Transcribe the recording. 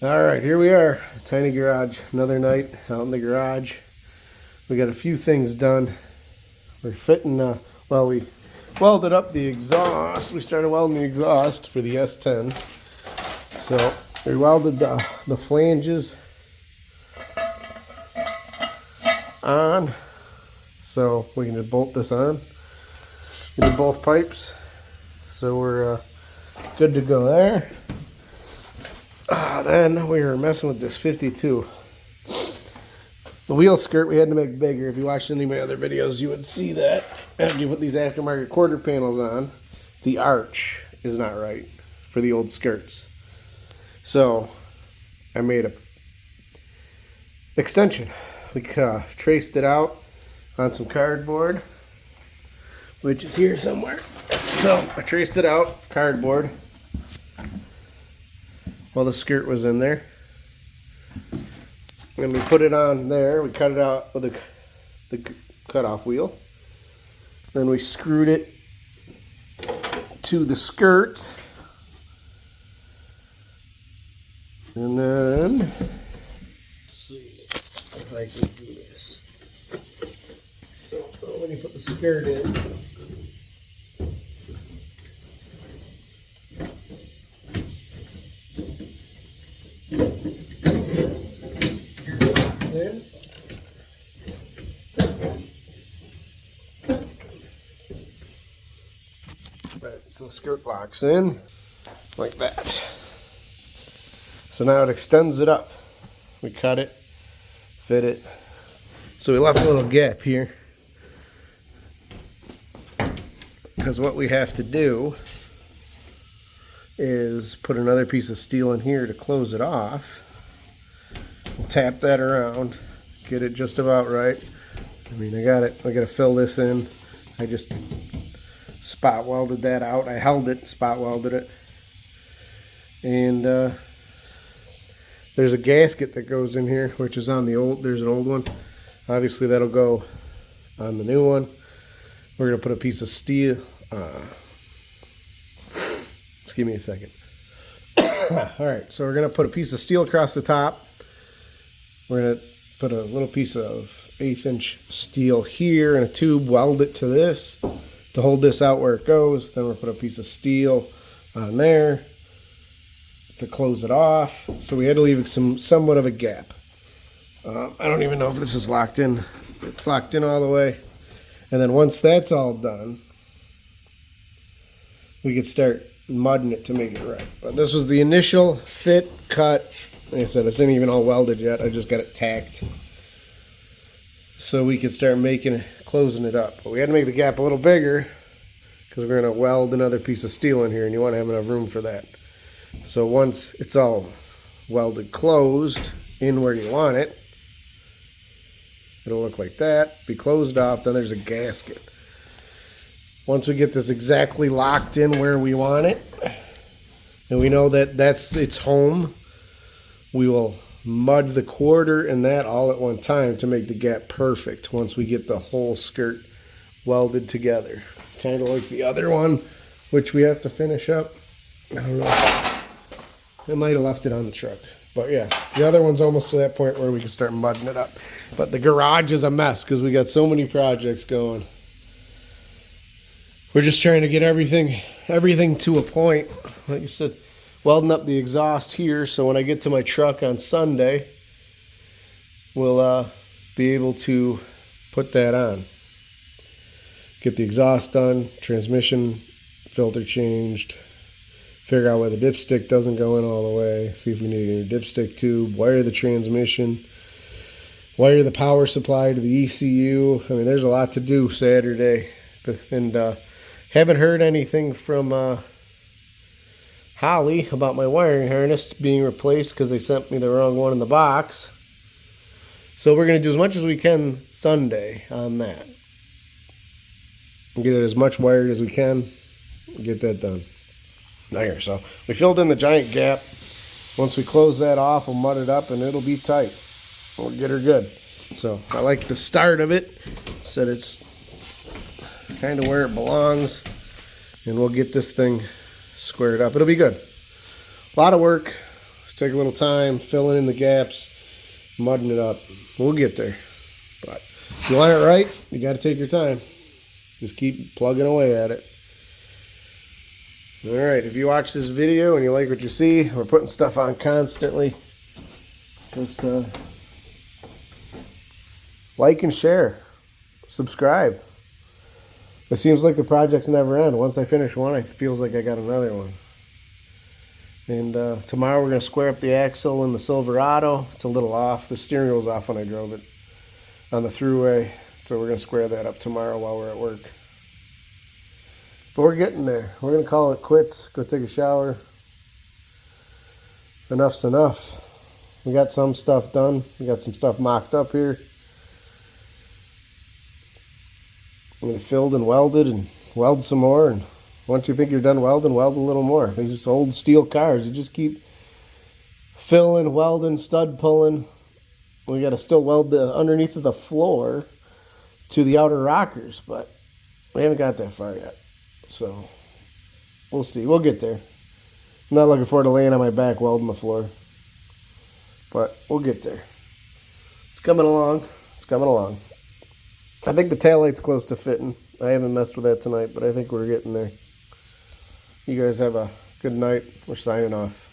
Alright, here we are. Tiny garage. Another night out in the garage. We got a few things done. We're fitting, we welded up the exhaust. We started welding the exhaust for the S10. So we welded the flanges on. So we can just bolt this on. We did both pipes. So we're good to go there. Then we were messing with this 52. The wheel skirt we had to make bigger. If you watched any of my other videos, you would see that. After you put these aftermarket quarter panels on, the arch is not right for the old skirts. So I made a extension. We traced it out on some cardboard, which is here somewhere. So I traced it out, cardboard, while the skirt was in there. And we put it on there. We cut it out with the cutoff wheel. Then we screwed it to the skirt. And then, let's see if I can do this. So let me put the skirt in. In. Right, so the skirt locks in like that. So now it extends it up. We cut it, fit it. So we left a little gap here, because what we have to do is put another piece of steel in here to close it off. We'll tap that around, get it just about right. I mean, I gotta fill this in. I just spot welded that out. I held it, spot welded it. And there's a gasket that goes in here, which is on the old, there's an old one. Obviously that'll go on the new one. We're gonna put a piece of steel, just give me a second. Alright, so we're gonna put a piece of steel across the top. We're going to put a little piece of 1/8 inch steel here and a tube, weld it to this to hold this out where it goes. Then we'll put a piece of steel on there to close it off. So we had to leave somewhat of a gap. I don't even know if this is locked in. It's locked in all the way. And then once that's all done, we could start mudding it to make it right. But this was the initial fit, cut. Like I said, it's not even all welded yet. I just got it tacked so we could start closing it up. But we had to make the gap a little bigger because we're going to weld another piece of steel in here, and you want to have enough room for that. So once it's all welded closed in where you want it, it'll look like that. Be closed off. Then there's a gasket. Once we get this exactly locked in where we want it, and we know that that's its home, we will mud the quarter and that all at one time to make the gap perfect once we get the whole skirt welded together. Kind of like the other one, which we have to finish up. I don't know. I might have left it on the truck. But yeah, the other one's almost to that point where we can start mudding it up. But the garage is a mess because we got so many projects going. We're just trying to get everything to a point. Like you said, welding up the exhaust here, so when I get to my truck on Sunday, we'll be able to put that on. Get the exhaust done, transmission filter changed, figure out why the dipstick doesn't go in all the way, see if we need a new dipstick tube, wire the transmission, wire the power supply to the ECU. I mean, there's a lot to do Saturday. And haven't heard anything from Holly about my wiring harness being replaced because they sent me the wrong one in the box. So we're going to do as much as we can Sunday on that. Get it as much wired as we can. Get that done. There, so we filled in the giant gap. Once we close that off, we'll mud it up and it'll be tight. We'll get her good. So I like the start of it. Said it's kind of where it belongs. And we'll get this thing squared up. It'll be good. A lot of work. take a little time, filling in the gaps, mudding it up. We'll get there. But if you want it right, you got to take your time. Just keep plugging away at it. Alright, if you watch this video and you like what you see, we're putting stuff on constantly. Just like and share. Subscribe. It seems like the projects never end. Once I finish one, it feels like I got another one. And tomorrow we're going to square up the axle in the Silverado. It's a little off. The steering wheel's off when I drove it on the thruway. So we're going to square that up tomorrow while we're at work. But we're getting there. We're going to call it quits. Go take a shower. Enough's enough. We got some stuff done. We got some stuff mocked up here. I'm going to filled and welded and weld some more. And once you think you're done welding, weld a little more. These old steel cars, you just keep filling, welding, stud pulling. We got to still weld the underneath of the floor to the outer rockers, but we haven't got that far yet. So we'll see. We'll get there. I'm not looking forward to laying on my back welding the floor. But we'll get there. It's coming along. It's coming along. I think the taillight's close to fitting. I haven't messed with that tonight, but I think we're getting there. You guys have a good night. We're signing off.